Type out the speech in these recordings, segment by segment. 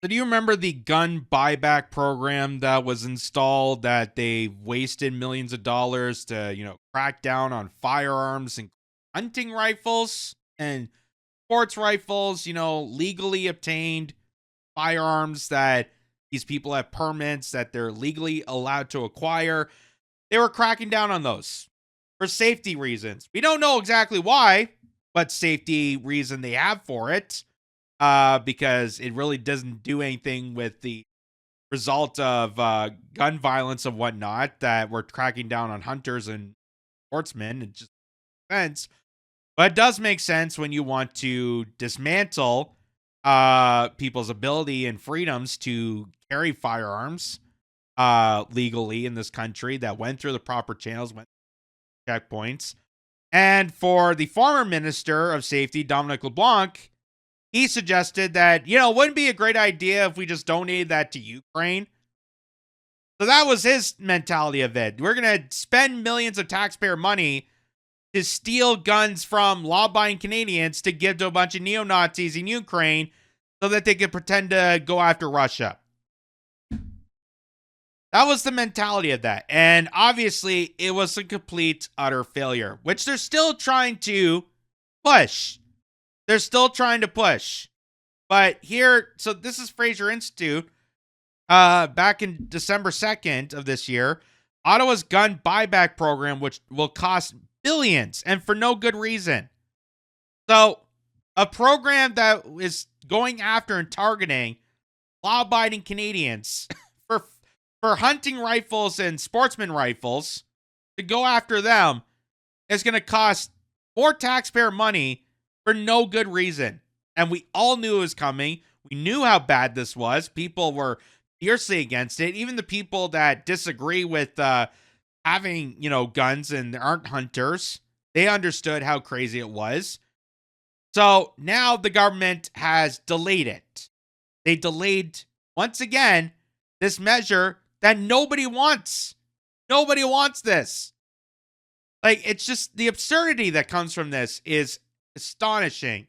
So do you remember the gun buyback program that was installed that they wasted millions of dollars to, crack down on firearms and hunting rifles and sports rifles, legally obtained firearms that these people have permits that they're legally allowed to acquire. They were cracking down on those for safety reasons. We don't know exactly why, but safety reason they have for it. Because it really doesn't do anything with the result of gun violence and whatnot, that we're cracking down on hunters and sportsmen. It just makes sense. But it does make sense when you want to dismantle people's ability and freedoms to carry firearms legally in this country that went through the proper channels, went through checkpoints. And for the former Minister of Safety, Dominic LeBlanc, he suggested that, wouldn't be a great idea if we just donated that to Ukraine. So that was his mentality of it. We're going to spend millions of taxpayer money to steal guns from law-abiding Canadians to give to a bunch of neo-Nazis in Ukraine so that they could pretend to go after Russia. That was the mentality of that. And obviously, it was a complete, utter failure, which they're still trying to push. They're still trying to push. But here, so this is Fraser Institute. Back in December 2nd of this year, Ottawa's gun buyback program, which will cost billions and for no good reason. So a program that is going after and targeting law-abiding Canadians for hunting rifles and sportsman rifles, to go after them is going to cost more taxpayer money for no good reason. And we all knew it was coming. We knew how bad this was. People were fiercely against it. Even the people that disagree with having, guns and aren't hunters, they understood how crazy it was. So now the government has delayed it. They delayed, once again, this measure that nobody wants. Nobody wants this. It's just the absurdity that comes from this is astonishing,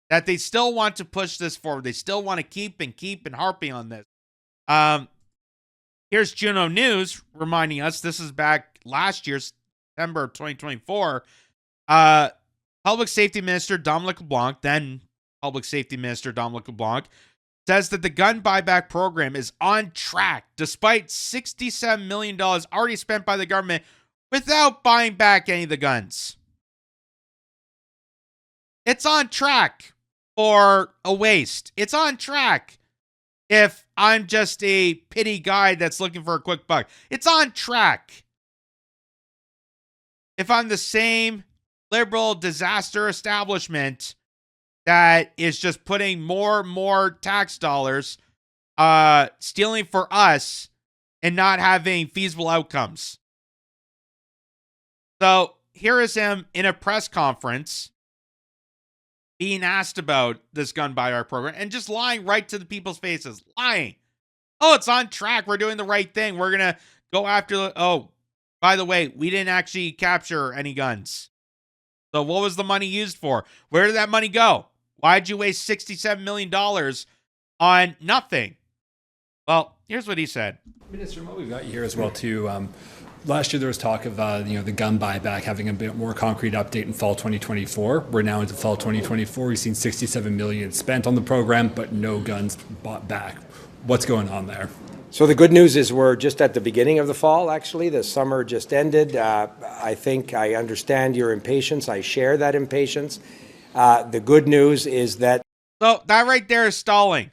that they still want to push this forward. They still want to keep and harping on this. Here's Juno News reminding us, this is back last year, September of 2024. Public Safety Minister Dominic LeBlanc, then Public Safety Minister Dominic LeBlanc, says that the gun buyback program is on track despite $67 million already spent by the government without buying back any of the guns. It's on track for a waste. It's on track if I'm just a pity guy that's looking for a quick buck. It's on track if I'm the same liberal disaster establishment that is just putting more and more tax dollars stealing for us and not having feasible outcomes. So here is him in a press conference being asked about this gun buyback program and just lying right to the people's faces. Lying. Oh, it's on track. We're doing the right thing. We're going to go after by the way, we didn't actually capture any guns. So what was the money used for? Where did that money go? Why'd you waste $67 million on nothing? Well, here's what he said. Minister, what we've got here as well, too. Last year, there was talk of the gun buyback having a bit more concrete update in fall 2024. We're now into fall 2024. We've seen $67 million spent on the program, but no guns bought back. What's going on there? So the good news is we're just at the beginning of the fall, actually. The summer just ended. I think I understand your impatience. I share that impatience. The good news is that... So that right there is stalling.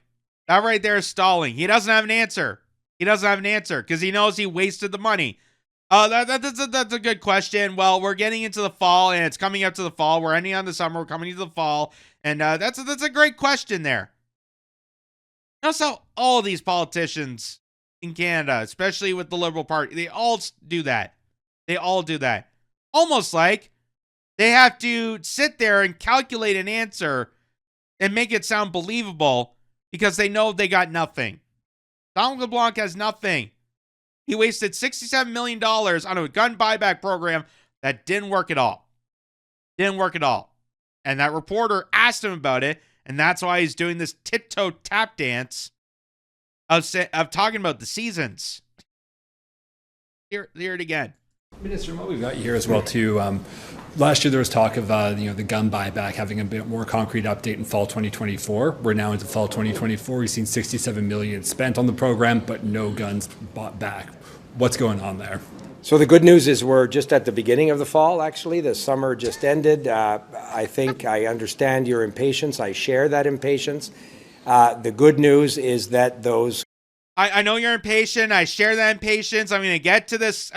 That right there is stalling. He doesn't have an answer. He doesn't have an answer because he knows he wasted the money. That's a good question. Well, we're getting into the fall, and it's coming up to the fall. We're ending on the summer. We're coming into the fall. And that's a great question there. Notice how all these politicians in Canada, especially with the Liberal Party, they all do that. They all do that. Almost like they have to sit there and calculate an answer and make it sound believable because they know they got nothing. Donald LeBlanc has nothing. He wasted $67 million on a gun buyback program that didn't work at all. Didn't work at all. And that reporter asked him about it, And that's why he's doing this tiptoe tap dance of talking about the seasons. Hear it again. Minister, what we've got here as well too. Last year there was talk of the gun buyback having a bit more concrete update in fall 2024. We're now into fall 2024. We've seen 67 million spent on the program, but no guns bought back. What's going on there? So the good news is we're just at the beginning of the fall, actually. The summer just ended. I think I understand your impatience. I share that impatience. The good news is that those... I know you're impatient. I share that impatience. I'm going to get to this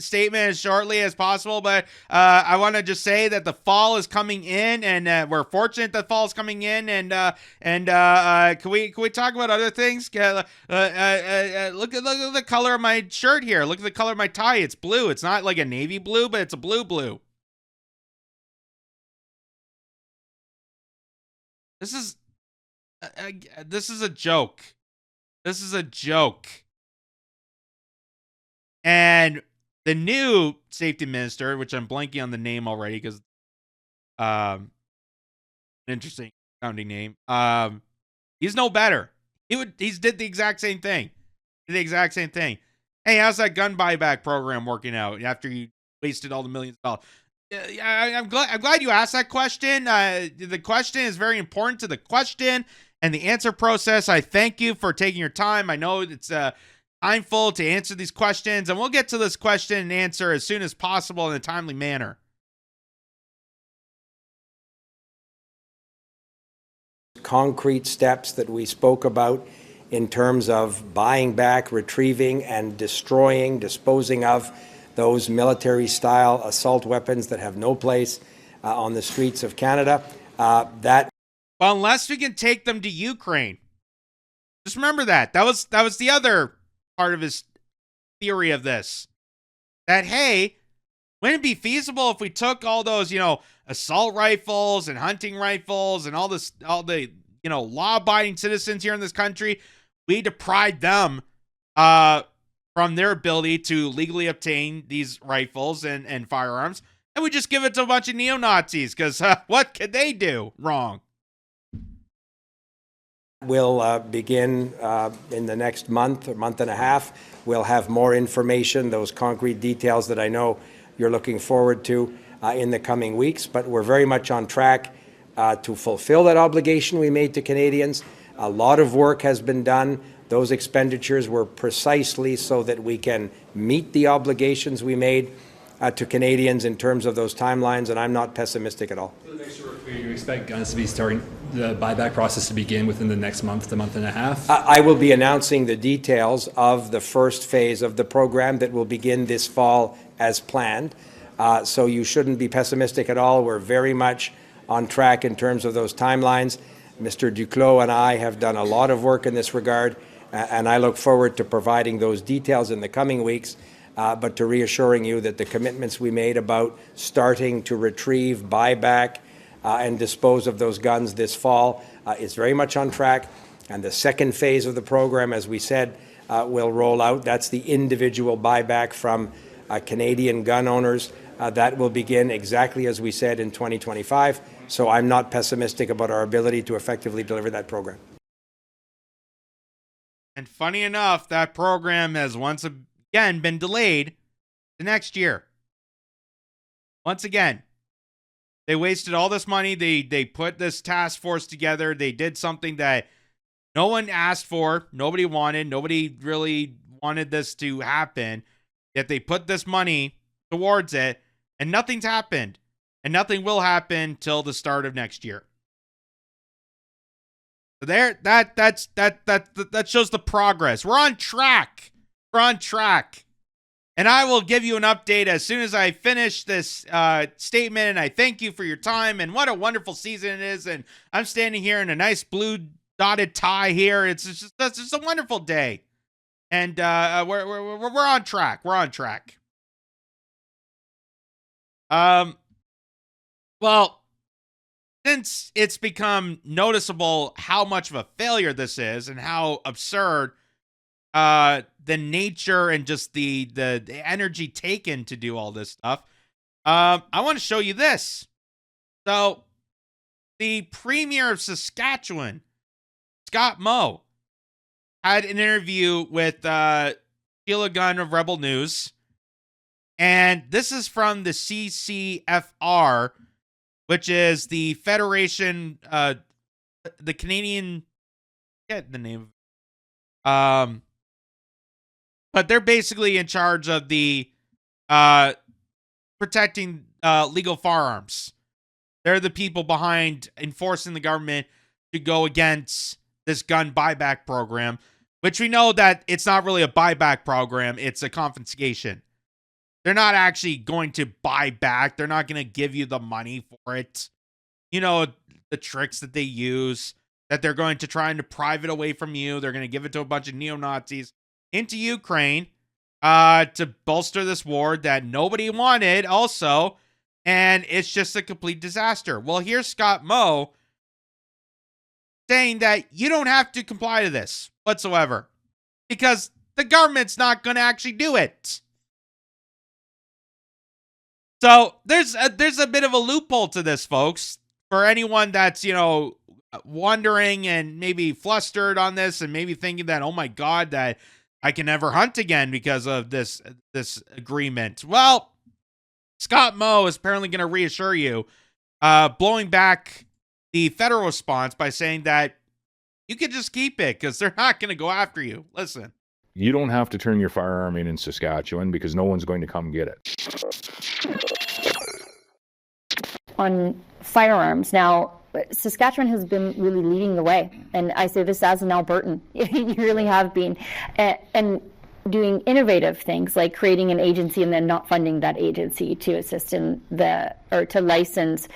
statement as shortly as possible, but I want to just say that the fall is coming in, and we're fortunate that fall is coming in. And can we talk about other things? Look at the color of my shirt here. Look at the color of my tie. It's blue. It's not like a navy blue, but it's a blue. This is a joke. This is a joke. And the new safety minister, which I'm blanking on the name already because interesting sounding name. He's no better. He's did the exact same thing. Hey, how's that gun buyback program working out after you wasted all the millions of dollars? I'm glad you asked that question. The question is very important to the question and the answer process. I thank you for taking your time. I know it's timeful to answer these questions, and we'll get to this question and answer as soon as possible in a timely manner. Concrete steps that we spoke about in terms of buying back, retrieving, and disposing of those military-style assault weapons that have no place on the streets of Canada. Well, unless we can take them to Ukraine. Just remember that. That was the other part of his theory of this. That, hey, wouldn't it be feasible if we took all those, assault rifles and hunting rifles and all the law-abiding citizens here in this country, we deprive them from their ability to legally obtain these rifles and firearms, and we just give it to a bunch of neo-Nazis, because what could they do wrong? Will begin in the next month and a half. We'll have more information, those concrete details that I know you're looking forward to in the coming weeks. But we're very much on track to fulfill that obligation we made to Canadians. A lot of work has been done. Those expenditures were precisely so that we can meet the obligations we made to Canadians in terms of those timelines, and I'm not pessimistic at all. Do you expect guns to be starting the buyback process to begin within the next month and a half? I will be announcing the details of the first phase of the program that will begin this fall as planned. So you shouldn't be pessimistic at all. We're very much on track in terms of those timelines. Mr. Duclos and I have done a lot of work in this regard, and I look forward to providing those details in the coming weeks. But to reassuring you that the commitments we made about starting to retrieve, buy back, and dispose of those guns this fall is very much on track. And the second phase of the program, as we said, will roll out. That's the individual buyback from Canadian gun owners. That will begin exactly as we said in 2025. So I'm not pessimistic about our ability to effectively deliver that program. And funny enough, that program has once again been delayed to next year. Once again, they wasted all this money. They put this task force together. They did something that no one asked for, nobody wanted, nobody really wanted this to happen. Yet they put this money towards it, and nothing's happened, and nothing will happen till the start of next year. So there, that shows the progress. We're on track. We're on track. And I will give you an update as soon as I finish this statement. And I thank you for your time. And what a wonderful season it is. And I'm standing here in a nice blue dotted tie here. It's just a wonderful day. And we're on track. We're on track. Well, since it's become noticeable how much of a failure this is and how absurd the nature and just the energy taken to do all this stuff, I want to show you this. So the Premier of Saskatchewan, Scott Moe, had an interview with Sheila Gunn of Rebel News. And this is from the CCFR, which is the Federation, the Canadian, get the name of it. But they're basically in charge of the protecting legal firearms. They're the people behind enforcing the government to go against this gun buyback program, which we know that it's not really a buyback program. It's a confiscation. They're not actually going to buy back. They're not going to give you the money for it. You know, the tricks that they use, that they're going to try and deprive it away from you. They're going to give it to a bunch of neo-Nazis into Ukraine to bolster this war that nobody wanted also. And it's just a complete disaster. Well, here's Scott Moe saying that you don't have to comply to this whatsoever because the government's not going to actually do it. So there's a bit of a loophole to this, folks, for anyone that's, wondering and maybe flustered on this and maybe thinking that, oh my God, that I can never hunt again because of this agreement. Well, Scott Moe is apparently going to reassure you, blowing back the federal response by saying that you can just keep it because they're not going to go after you. Listen. You don't have to turn your firearm in Saskatchewan because no one's going to come get it. On firearms, now, Saskatchewan has been really leading the way. And I say this as an Albertan. You really have been. And doing innovative things like creating an agency and then not funding that agency to assist in to license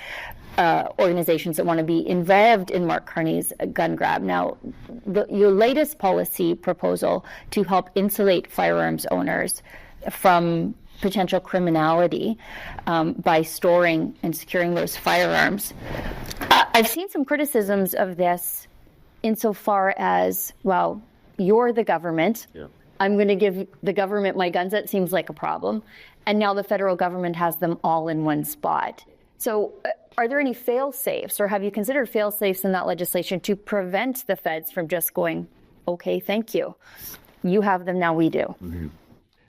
organizations that want to be involved in Mark Carney's gun grab. Now, your latest policy proposal to help insulate firearms owners from potential criminality by storing and securing those firearms. I've seen some criticisms of this insofar as, well, you're the government. Yeah. I'm going to give the government my guns. That seems like a problem. And now the federal government has them all in one spot. So are there any fail-safes, or have you considered fail-safes in that legislation to prevent the feds from just going, okay, thank you. You have them, now we do. Mm-hmm.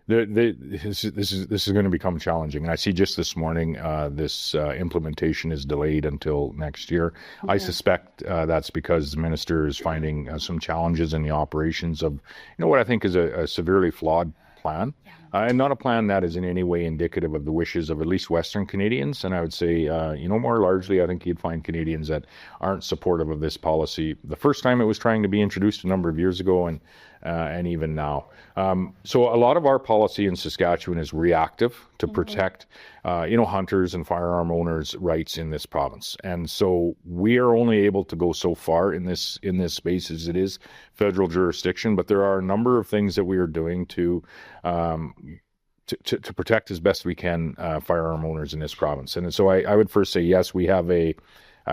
This is going to become challenging, and I see just this morning this implementation is delayed until next year. Okay. I suspect that's because the minister is finding some challenges in the operations of, what I think is a severely flawed plan, and not a plan that is in any way indicative of the wishes of at least Western Canadians. And I would say, more largely, I think you'd find Canadians that aren't supportive of this policy the first time it was trying to be introduced a number of years ago, and even now. So a lot of our policy in Saskatchewan is reactive to protect, hunters and firearm owners' rights in this province. And so we are only able to go so far in this space as it is federal jurisdiction. But there are a number of things that we are doing to protect as best we can firearm owners in this province. And so I would first say, yes, we have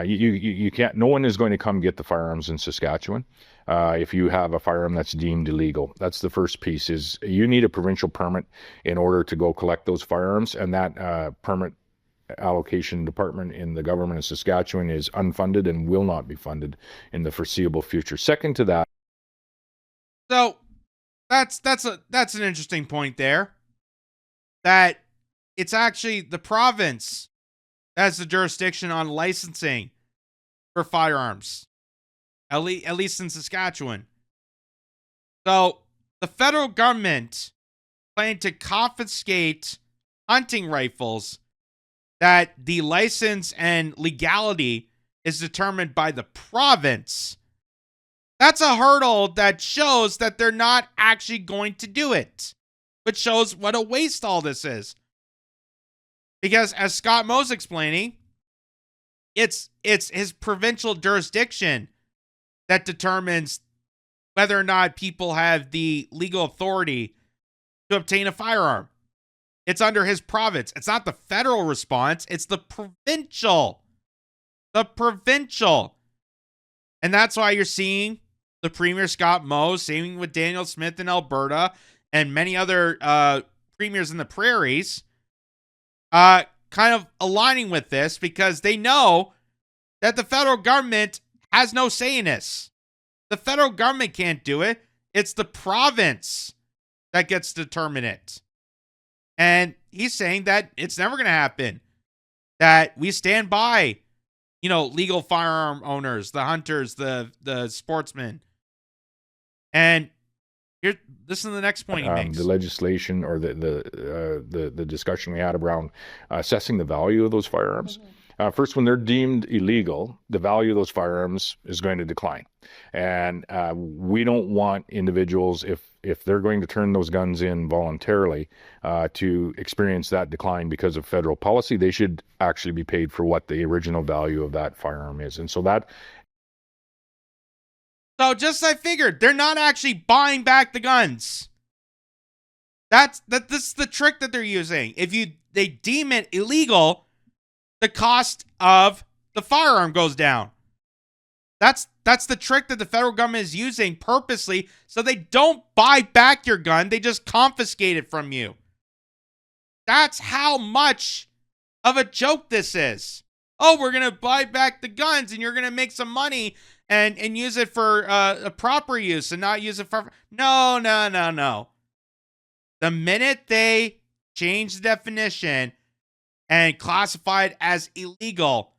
you can't. No one is going to come get the firearms in Saskatchewan if you have a firearm that's deemed illegal. That's the first piece. Is you need a provincial permit in order to go collect those firearms, and that permit allocation department in the government of Saskatchewan is unfunded and will not be funded in the foreseeable future. Second to that, so that's an interesting point there. That it's actually the province has the jurisdiction on licensing for firearms, at least in Saskatchewan. So the federal government planned to confiscate hunting rifles that the license and legality is determined by the province. That's a hurdle that shows that they're not actually going to do it, which shows what a waste all this is. Because as Scott Moe's explaining, it's his provincial jurisdiction that determines whether or not people have the legal authority to obtain a firearm. It's under his province. It's not the federal response. It's the provincial. The provincial. And that's why you're seeing the Premier Scott Moe, same with Daniel Smith in Alberta and many other premiers in the prairies, kind of aligning with this because they know that the federal government has no say in this. The federal government can't do it. It's the province that gets to determine it. And he's saying that it's never going to happen. That we stand by, legal firearm owners, the hunters, the sportsmen. And here, this is the next point he makes. The legislation or the discussion we had around assessing the value of those firearms. First, when they're deemed illegal, the value of those firearms is going to decline. And we don't want individuals, if they're going to turn those guns in voluntarily, to experience that decline because of federal policy. They should actually be paid for what the original value of that firearm is. And so just as I figured, they're not actually buying back the guns. This is the trick that they're using. If they deem it illegal, the cost of the firearm goes down. That's the trick that the federal government is using purposely, so they don't buy back your gun. They just confiscate it from you. That's how much of a joke this is. Oh, we're going to buy back the guns and you're going to make some money and use it for a proper use and not use it for... No. The minute they change the definition and classify it as illegal,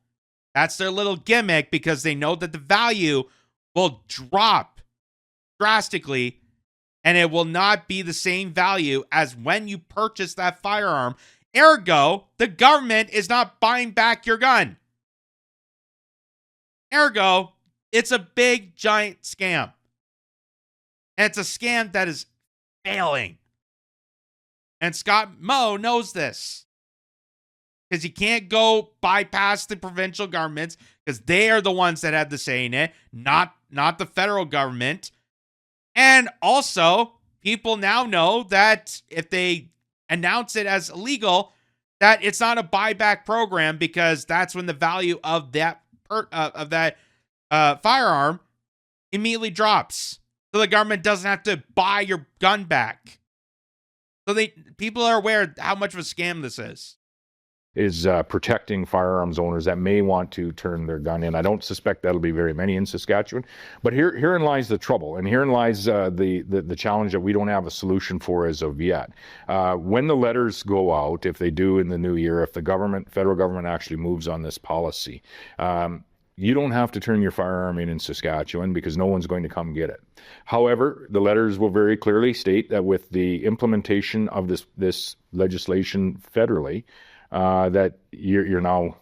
that's their little gimmick, because they know that the value will drop drastically and it will not be the same value as when you purchase that firearm. Ergo, the government is not buying back your gun. Ergo, it's a big, giant scam. And it's a scam that is failing. And Scott Moe knows this. Because he can't go bypass the provincial governments, because they are the ones that have the say in it, not the federal government. And also, people now know that if they announce it as illegal, that it's not a buyback program, because that's when the value of that firearm immediately drops. So the government doesn't have to buy your gun back. So people are aware how much of a scam this is. Is protecting firearms owners that may want to turn their gun in. I don't suspect that'll be very many in Saskatchewan, but herein lies the trouble, and herein lies the challenge that we don't have a solution for as of yet. When the letters go out, if they do in the new year, if the federal government actually moves on this policy, you don't have to turn your firearm in Saskatchewan, because no one's going to come get it. However, the letters will very clearly state that with the implementation of this legislation federally, that you're now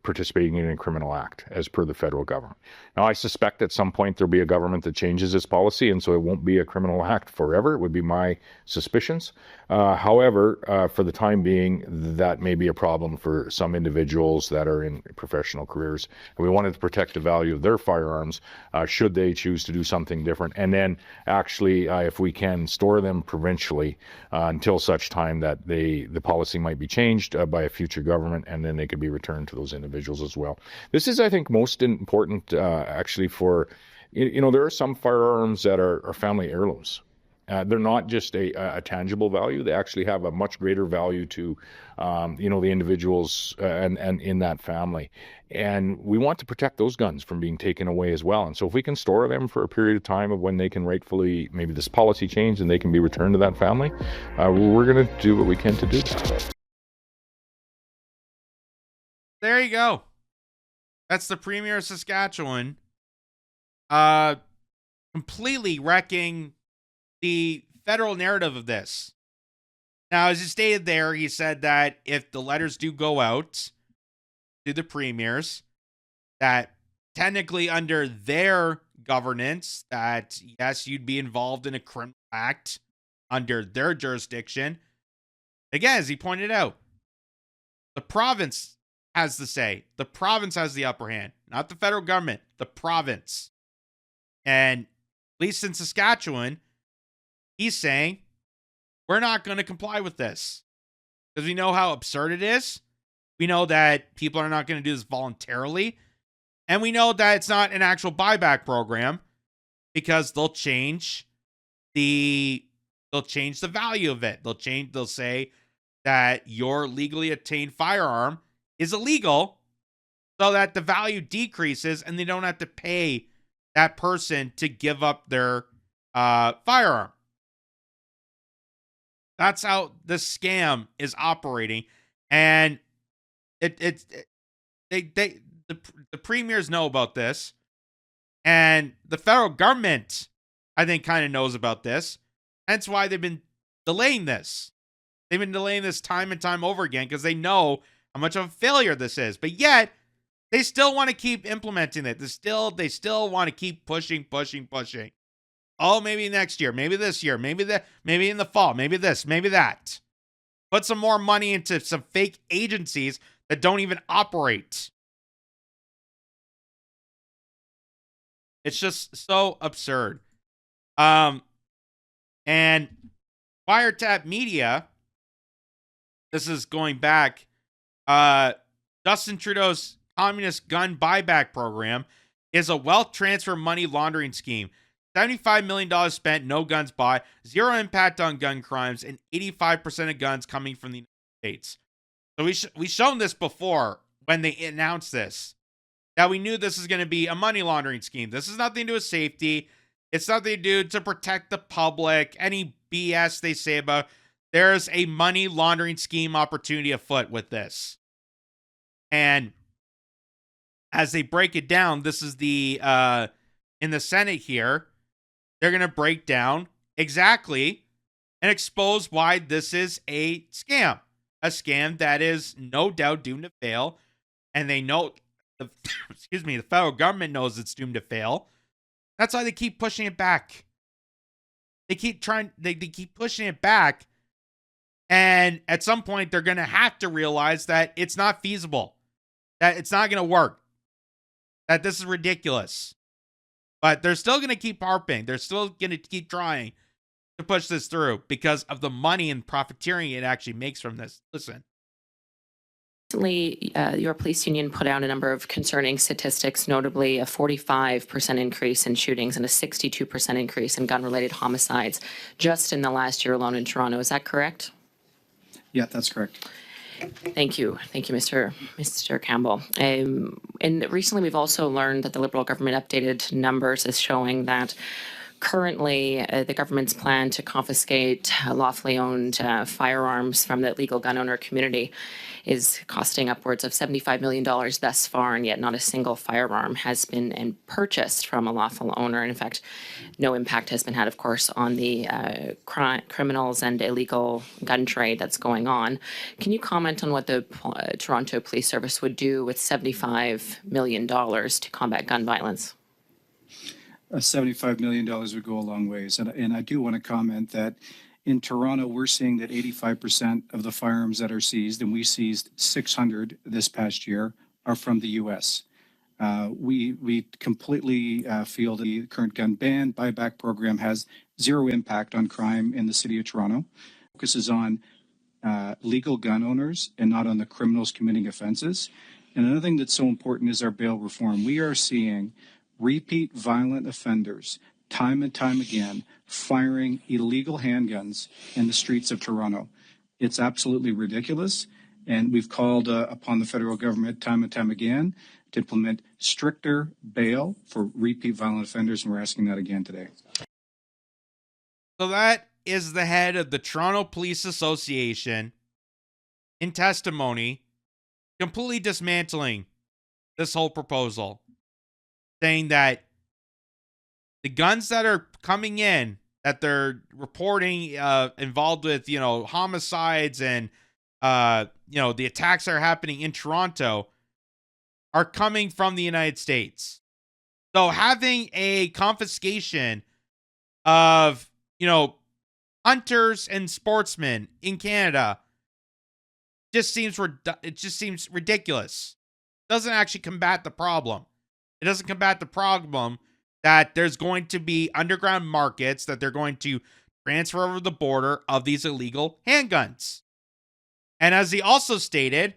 participating in a criminal act as per the federal government. Now, I suspect at some point there'll be a government that changes its policy, and so it won't be a criminal act forever. It would be my suspicions. However, for the time being, that may be a problem for some individuals that are in professional careers. And we wanted to protect the value of their firearms should they choose to do something different. And then actually, if we can, store them provincially until such time that the policy might be changed by a future government, and then they could be returned to those individuals as well. This is, I think, most important actually for, there are some firearms that are family heirlooms. They're not just a tangible value. They actually have a much greater value to, the individuals and in that family. And we want to protect those guns from being taken away as well. And so if we can store them for a period of time of when they can rightfully, maybe this policy change, and they can be returned to that family, we're going to do what we can to do that. There you go. That's the Premier of Saskatchewan. Completely wrecking the federal narrative of this. Now, as he stated there, he said that if the letters do go out to the premiers, that technically under their governance, that yes, you'd be involved in a criminal act under their jurisdiction. Again, as he pointed out, the province has the say. The province has the upper hand, not the federal government, the province. And at least in Saskatchewan, he's saying, we're not going to comply with this because we know how absurd it is. We know that people are not going to do this voluntarily. And we know that it's not an actual buyback program, because they'll change the value of it. They'll say that your legally obtained firearm is illegal, so that the value decreases and they don't have to pay that person to give up their firearm. That's how the scam is operating, and the premiers know about this, and the federal government, I think, kind of knows about this. Hence why they've been delaying this. They've been delaying this time and time over again because they know how much of a failure this is. But yet, they still want to keep implementing it. They still want to keep pushing. Oh, maybe next year, maybe this year, maybe in the fall, maybe this, maybe that. Put some more money into some fake agencies that don't even operate. It's just so absurd. And Wiretap Media, this is going back, Justin Trudeau's communist gun buyback program is a wealth transfer money laundering scheme. $75 million spent, no guns bought, zero impact on gun crimes, and 85% of guns coming from the United States. So we've shown this before when they announced this, that we knew this is going to be a money laundering scheme. This is nothing to do with safety. It's nothing to do to protect the public. Any BS they say about, there's a money laundering scheme opportunity afoot with this. And as they break it down, this is the, in the Senate here, they're going to break down exactly and expose why this is a scam that is no doubt doomed to fail. And they know, the federal government knows it's doomed to fail. That's why they keep pushing it back. They keep pushing it back. And at some point, they're going to have to realize that it's not feasible, that it's not going to work, that this is ridiculous. But they're still going to keep harping. They're still going to keep trying to push this through because of the money and profiteering it actually makes from this. Listen. Recently, your police union put out a number of concerning statistics, notably a 45% increase in shootings and a 62% increase in gun-related homicides just in the last year alone in Toronto. Is that correct? Yeah, that's correct. Thank you, Mr. Campbell. And recently, we've also learned that the Liberal government updated numbers is showing that currently the government's plan to confiscate lawfully owned firearms from the legal gun owner community is costing upwards of $75 million thus far, and yet not a single firearm has been purchased from a lawful owner. And in fact, no impact has been had, of course, on the criminals and illegal gun trade that's going on. Can you comment on what the Toronto Police Service would do with $75 million to combat gun violence? $75 million would go a long ways. And I do want to comment that in Toronto, we're seeing that 85% of the firearms that are seized, and we seized 600 this past year, are from the U.S. We completely feel the current gun ban buyback program has zero impact on crime in the city of Toronto. Focuses on legal gun owners and not on the criminals committing offenses. And another thing that's so important is our bail reform. We are seeing repeat violent offenders time and time again firing illegal handguns in the streets of Toronto. It's absolutely ridiculous, and we've called upon the federal government time and time again to implement stricter bail for repeat violent offenders, and we're asking that again today. So that is the head of the Toronto Police Association in testimony, completely dismantling this whole proposal, saying that the guns that are coming in, that they're reporting involved with, homicides and, the attacks that are happening in Toronto are coming from the United States. So having a confiscation of, hunters and sportsmen in Canada just seems ridiculous. It doesn't actually combat the problem. It doesn't combat the problem that there's going to be underground markets that they're going to transfer over the border of these illegal handguns. And as he also stated,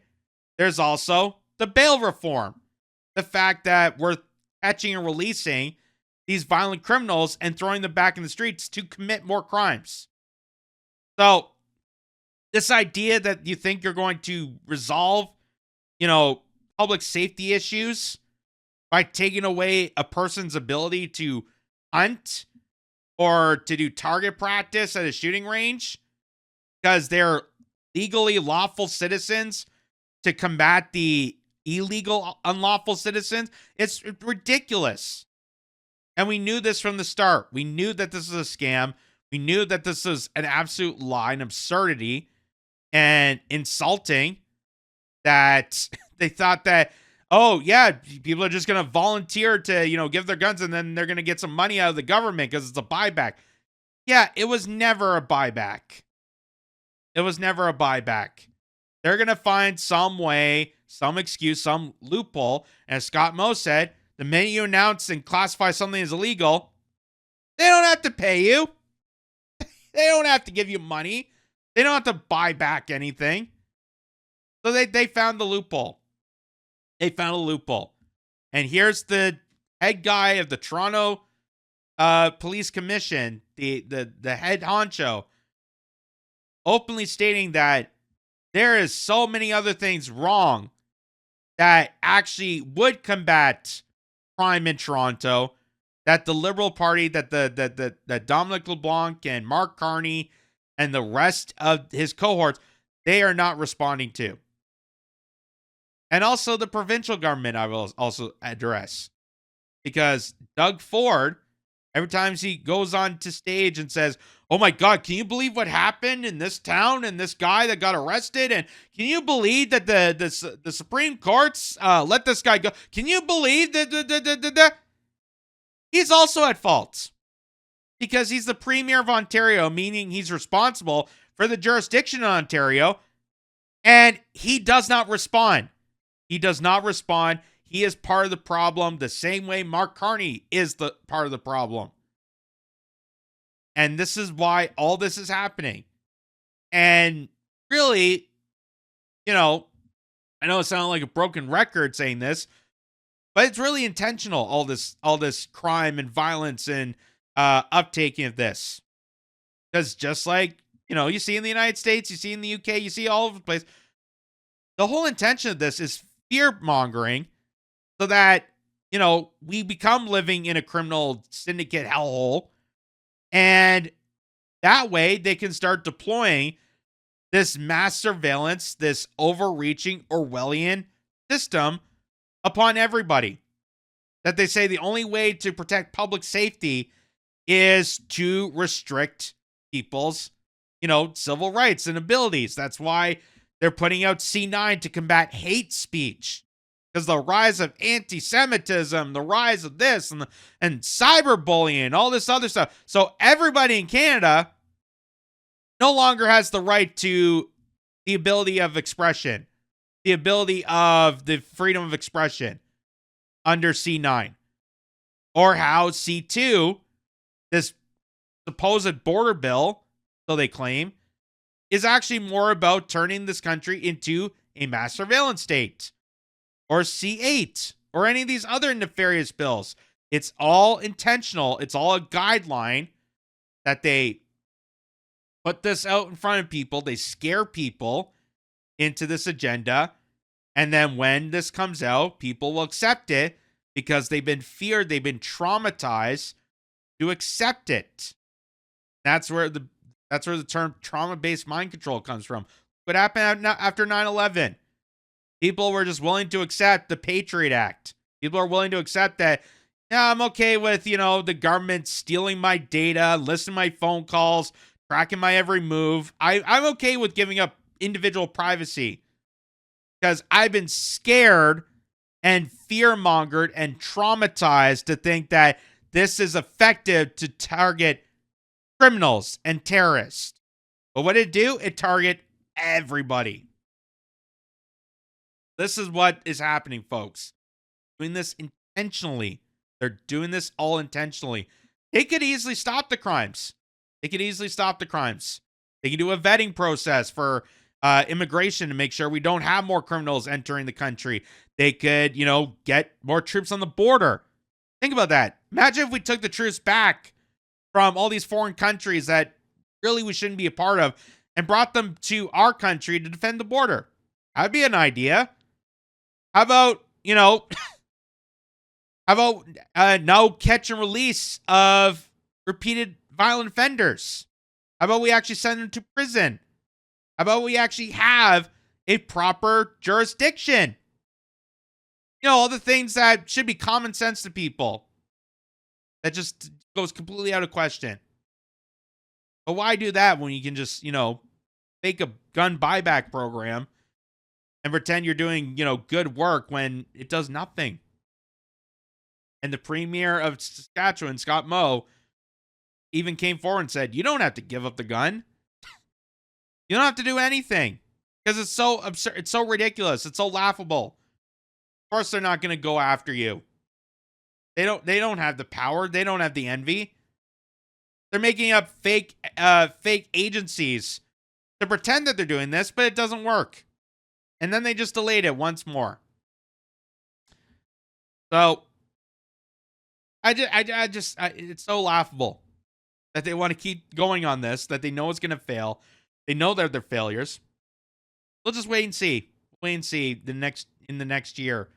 there's also the bail reform. The fact that we're catching and releasing these violent criminals and throwing them back in the streets to commit more crimes. So this idea that you think you're going to resolve, public safety issues by taking away a person's ability to hunt or to do target practice at a shooting range because they're legally lawful citizens to combat the illegal, unlawful citizens. It's ridiculous. And we knew this from the start. We knew that this was a scam. We knew that this was an absolute lie and absurdity and insulting, that they thought that, oh, yeah, people are just going to volunteer to, give their guns and then they're going to get some money out of the government because it's a buyback. Yeah, it was never a buyback. It was never a buyback. They're going to find some way, some excuse, some loophole. And as Scott Moe said, the minute you announce and classify something as illegal, they don't have to pay you. They don't have to give you money. They don't have to buy back anything. So they found the loophole. They found a loophole. And here's the head guy of the Toronto Police Commission, the head honcho, openly stating that there is so many other things wrong that actually would combat crime in Toronto, that the Liberal Party, that Dominic LeBlanc and Mark Carney and the rest of his cohorts, they are not responding to. And also the provincial government I will also address. Because Doug Ford, every time he goes on to stage and says, oh my God, can you believe what happened in this town and this guy that got arrested? And can you believe that the Supreme Court's let this guy go? Can you believe that? He's also at fault. Because he's the Premier of Ontario, meaning he's responsible for the jurisdiction in Ontario. And he does not respond. He does not respond. He is part of the problem the same way Mark Carney is the part of the problem. And this is why all this is happening. And really, I know it sounds like a broken record saying this, but it's really intentional, all this crime and violence and uptaking of this. Because just like, you see in the United States, you see in the UK, you see all over the place, the whole intention of this is fear-mongering so that, we become living in a criminal syndicate hellhole. And that way they can start deploying this mass surveillance, this overreaching Orwellian system upon everybody. That they say the only way to protect public safety is to restrict people's, civil rights and abilities. That's why they're putting out C9 to combat hate speech. Because the rise of anti-Semitism, the rise of this and cyberbullying, all this other stuff. So everybody in Canada no longer has the right to the ability of expression, the ability of the freedom of expression under C9. Or how C2, this supposed border bill, so they claim, is actually more about turning this country into a mass surveillance state. Or C8, or any of these other nefarious bills. It's all intentional. It's all a guideline that they put this out in front of people. They scare people into this agenda. And then when this comes out, people will accept it because they've been feared. They've been traumatized to accept it. That's where the term trauma-based mind control comes from. What happened after 9/11? People were just willing to accept the Patriot Act. People are willing to accept that, yeah, I'm okay with, the government stealing my data, listening to my phone calls, tracking my every move. I'm okay with giving up individual privacy because I've been scared and fear-mongered and traumatized to think that this is effective to target criminals and terrorists. But what did it do? It targeted everybody. This is what is happening, folks. Doing this intentionally. They're doing this all intentionally. They could easily stop the crimes. They could easily stop the crimes. They can do a vetting process for immigration to make sure we don't have more criminals entering the country. They could, get more troops on the border. Think about that. Imagine if we took the troops back from all these foreign countries that really we shouldn't be a part of and brought them to our country to defend the border. That'd be an idea. How about, how about no catch and release of repeated violent offenders? How about we actually send them to prison? How about we actually have a proper jurisdiction? All the things that should be common sense to people. That just goes completely out of question. But why do that when you can just, fake a gun buyback program and pretend you're doing, good work when it does nothing? And the premier of Saskatchewan, Scott Moe, even came forward and said, you don't have to give up the gun. You don't have to do anything because it's so absurd. It's so ridiculous. It's so laughable. Of course, they're not going to go after you. They don't have the power. They don't have the envy. They're making up fake agencies to pretend that they're doing this, but it doesn't work. And then they just delayed it once more. So it's so laughable that they want to keep going on this, that they know it's going to fail. They know they're failures. We'll just wait and see. Wait and see in the next year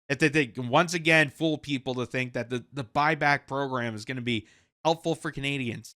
if they can once again fool people to think that the buyback program is going to be helpful for Canadians.